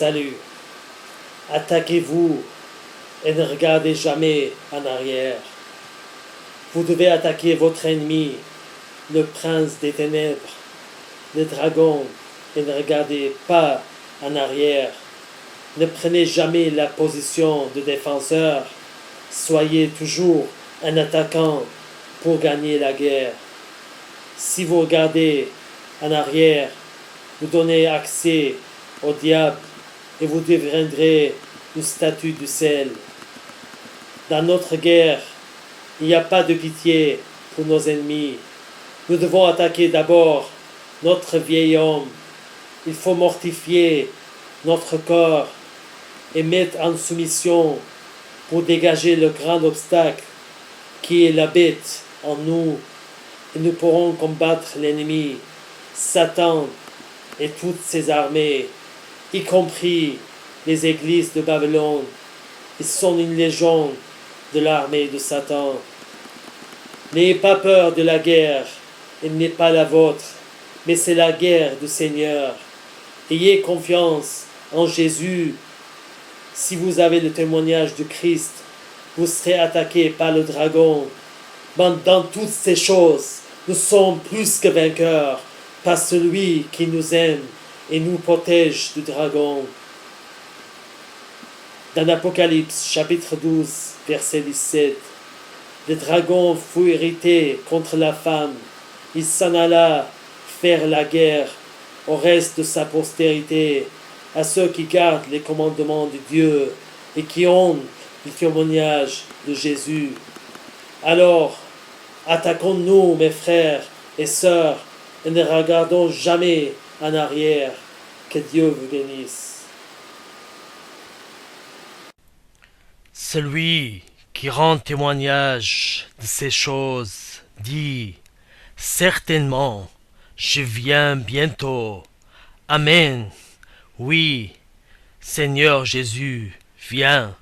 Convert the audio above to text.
salut. Attaquez-vous et ne regardez jamais en arrière. Vous devez attaquer votre ennemi, le prince des ténèbres, le dragon, et ne regardez pas en arrière. Ne prenez jamais la position de défenseur. Soyez toujours un attaquant pour gagner la guerre. Si vous regardez en arrière, vous donnez accès au diable et vous deviendrez une statue du sel. Dans notre guerre, il n'y a pas de pitié pour nos ennemis. Nous devons attaquer d'abord notre vieil homme. Il faut mortifier notre corps et mettre en soumission pour dégager le grand obstacle qui est la bête en nous. Et nous pourrons combattre l'ennemi, Satan et toutes ses armées, y compris les églises de Babylone. Ils sont une légende de l'armée de Satan. N'ayez pas peur de la guerre, elle n'est pas la vôtre, mais c'est la guerre du Seigneur. Ayez confiance en Jésus. Si vous avez le témoignage de Christ, vous serez attaqué par le dragon. Mais dans toutes ces choses, nous sommes plus que vainqueurs par celui qui nous aime et nous protège du dragon. Dans l'Apocalypse, chapitre 12, verset 17, le dragon fut irrité contre la femme. Il s'en alla faire la guerre au reste de sa postérité, à ceux qui gardent les commandements de Dieu et qui ont le témoignage de Jésus. Alors, attaquons-nous, mes frères et sœurs, et ne regardons jamais en arrière. Que Dieu vous bénisse. Celui qui rend témoignage de ces choses dit: certainement, je viens bientôt. Amen. Oui, Seigneur Jésus, viens.